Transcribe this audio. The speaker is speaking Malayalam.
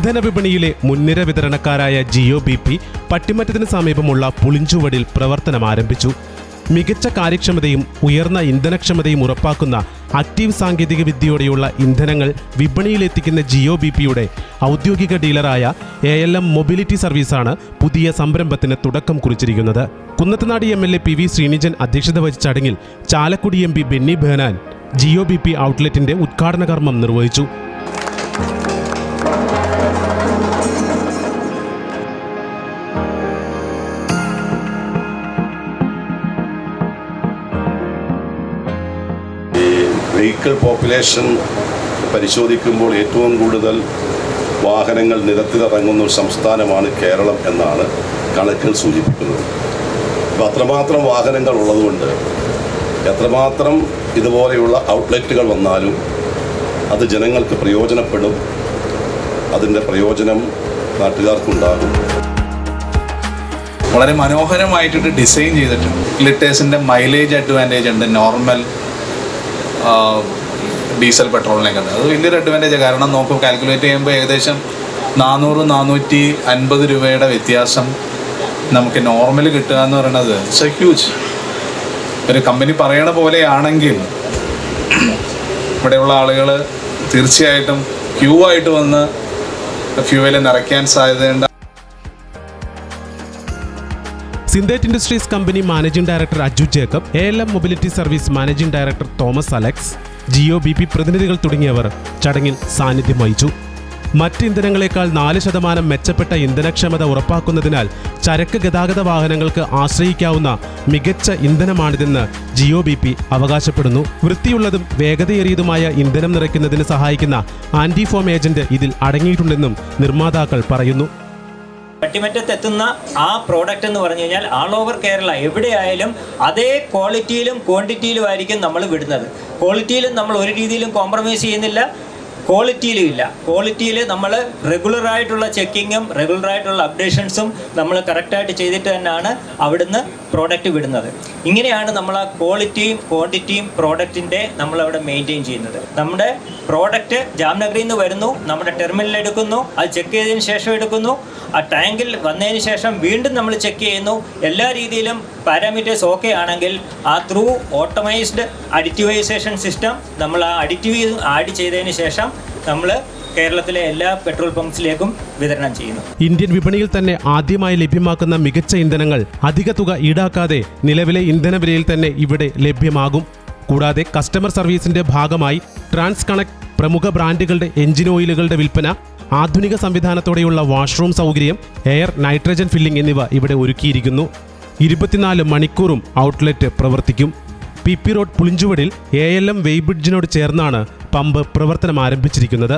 ഇന്ധന വിപണിയിലെ മുൻനിര വിതരണക്കാരായ ജിയോ BP പട്ടിമറ്റത്തിന് സമീപമുള്ള പുളിഞ്ചുവടിൽ പ്രവർത്തനം ആരംഭിച്ചു. മികച്ച കാര്യക്ഷമതയും ഉയർന്ന ഇന്ധനക്ഷമതയും ഉറപ്പാക്കുന്ന ആക്റ്റീവ് സാങ്കേതിക വിദ്യയോടെയുള്ള ഇന്ധനങ്ങൾ വിപണിയിലെത്തിക്കുന്ന ജിയോ BPയുടെ ഔദ്യോഗിക ഡീലറായ ALM മൊബിലിറ്റി സർവീസാണ് പുതിയ സംരംഭത്തിന് തുടക്കം കുറിച്ചിരിക്കുന്നത്. കുന്നത്തനാട് MLA PV ശ്രീനിജൻ അധ്യക്ഷത വഹിച്ച ചടങ്ങിൽ ചാലക്കുടി MP ബെന്നി ബെഹനാൻ ജിയോ BP ഔട്ട്ലെറ്റിന്റെ ഉദ്ഘാടന കർമ്മം നിർവഹിച്ചു. വെഹിക്കിൾ പോപ്പുലേഷൻ പരിശോധിക്കുമ്പോൾ ഏറ്റവും കൂടുതൽ വാഹനങ്ങൾ നിരത്തിലിറങ്ങുന്ന ഒരു സംസ്ഥാനമാണ് കേരളം എന്നാണ് കണക്കുകൾ സൂചിപ്പിക്കുന്നത്. അപ്പോൾ അത്രമാത്രം വാഹനങ്ങൾ ഉള്ളതുകൊണ്ട് എത്രമാത്രം ഇതുപോലെയുള്ള ഔട്ട്ലെറ്റുകൾ വന്നാലും അത് ജനങ്ങൾക്ക് പ്രയോജനപ്പെടും, അതിൻ്റെ പ്രയോജനം നാട്ടുകാർക്കുണ്ടാകും. വളരെ മനോഹരമായിട്ടിട്ട് ഡിസൈൻ ചെയ്തിട്ടുണ്ട്. ലിറ്റേഴ്സിൻ്റെ മൈലേജ് അഡ്വാൻറ്റേജ് ഉണ്ട് നോർമൽ ഡീസൽ പെട്രോളിനൊക്കെ. അത് വലിയൊരു അഡ്വാൻറ്റേജ്. കാരണം നോക്കും കാൽക്കുലേറ്റ് ചെയ്യുമ്പോൾ ഏകദേശം 400-450 രൂപയുടെ വ്യത്യാസം നമുക്ക് നോർമൽ കിട്ടുക എന്ന് പറയുന്നത് ഇറ്റ്സ് എ ഹ്യൂജ്. ഒരു കമ്പനി പറയണ പോലെയാണെങ്കിൽ ഇവിടെയുള്ള ആളുകൾ തീർച്ചയായിട്ടും ക്യൂ ആയിട്ട് വന്ന് ഫ്യൂവൽ നിറയ്ക്കാൻ സാധ്യതയുണ്ട്. Synthite industries company managing director Aju Jacob, ALM mobility service managing director Thomas Alex, Jio BP പ്രതിനിധികൾ തുടങ്ങിയവർ ചടങ്ങിൽ സാന്നിധ്യം വഹിച്ചു. മറ്റ് ഇന്ധനങ്ങളെക്കാൾ 4% മെച്ചപ്പെട്ട ഇന്ധനക്ഷമത ഉറപ്പാക്കുന്നതിനാൽ ചരക്ക് ഗതാഗത വാഹനങ്ങൾക്ക് ആശ്രയിക്കാവുന്ന മികച്ച ഇന്ധനമാണിതെന്ന് ജിയോ BP അവകാശപ്പെടുന്നു. വൃത്തിയുള്ളതും വേഗതയേറിയതുമായ ഇന്ധനം നിറയ്ക്കുന്നതിന് സഹായിക്കുന്ന ആന്റിഫോം ഏജന്റ് ഇതിൽ അടങ്ങിയിട്ടുണ്ടെന്നും നിർമ്മാതാക്കൾ പറയുന്നു. പട്ടിമറ്റത്തെത്തുന്ന ആ പ്രോഡക്റ്റ് എന്ന് പറഞ്ഞു കഴിഞ്ഞാൽ ആൾ ഓവർ കേരള എവിടെയായാലും അതേ ക്വാളിറ്റിയിലും ക്വാണ്ടിറ്റിയിലും ആയിരിക്കും നമ്മൾ വിടുന്നത്. ക്വാളിറ്റിയിലും നമ്മൾ ഒരു രീതിയിലും കോംപ്രമൈസ് ചെയ്യുന്നില്ല, ക്വാളിറ്റിയിലും ഇല്ല. ക്വാളിറ്റിയിൽ നമ്മൾ റെഗുലറായിട്ടുള്ള ചെക്കിങ്ങും റെഗുലറായിട്ടുള്ള അപ്ഡേഷൻസും നമ്മൾ കറക്റ്റായിട്ട് ചെയ്തിട്ട് തന്നെയാണ് അവിടുന്ന് പ്രോഡക്റ്റ് വിടുന്നത്. ഇങ്ങനെയാണ് നമ്മൾ ആ ക്വാളിറ്റിയും ക്വാണ്ടിറ്റിയും പ്രോഡക്റ്റിൻ്റെ നമ്മളവിടെ മെയിൻറ്റെയിൻ ചെയ്യുന്നത്. നമ്മുടെ പ്രോഡക്റ്റ് ജാംനഗറിൽ നിന്ന് വരുന്നു, നമ്മുടെ ടെർമിനലിൽ എടുക്കുന്നു, അത് ചെക്ക് ചെയ്തതിന് ശേഷം എടുക്കുന്നു, ആ ടാങ്കിൽ വന്നതിന് ശേഷം വീണ്ടും നമ്മൾ ചെക്ക് ചെയ്യുന്നു. എല്ലാ രീതിയിലും പാരാമീറ്റേഴ്സ് ഓക്കെ ആണെങ്കിൽ ആ ത്രൂ ഓട്ടോമൈസ്ഡ് അഡിറ്റീവൈസേഷൻ സിസ്റ്റം നമ്മൾ ആ അഡിറ്റീവ് ആഡ് ചെയ്തതിന് ശേഷം നമ്മൾ കേരളത്തിലെ എല്ലാ പെട്രോൾ പമ്പ്സിലേക്കും വിതരണം ചെയ്യുന്നു. ഇന്ത്യൻ വിപണിയിൽ തന്നെ ആദ്യമായി ലഭ്യമാക്കുന്ന മികച്ച ഇന്ധനങ്ങൾ അധിക തുക ഈടാക്കാതെ നിലവിലെ ഇന്ധന വിലയിൽ തന്നെ ഇവിടെ ലഭ്യമാകും. കൂടാതെ കസ്റ്റമർ സർവീസിന്റെ ഭാഗമായി ട്രാൻസ് കണക്ട്, പ്രമുഖ ബ്രാൻഡുകളുടെ എഞ്ചിൻ ഓയിലുകളുടെ വിൽപ്പന, ആധുനിക സംവിധാനത്തോടെയുള്ള വാഷ്റൂം സൗകര്യം, എയർ നൈട്രജൻ ഫില്ലിംഗ് എന്നിവ ഇവിടെ ഒരുക്കിയിരിക്കുന്നു. 24 മണിക്കൂറും ഔട്ട്ലെറ്റ് പ്രവർത്തിക്കും. PP റോഡ് പുളിഞ്ചുവടിൽ ALM വെയ്ബ്രിഡ്ജിനോട് ചേർന്നാണ് പമ്പ് പ്രവർത്തനം ആരംഭിച്ചിരിക്കുന്നത്.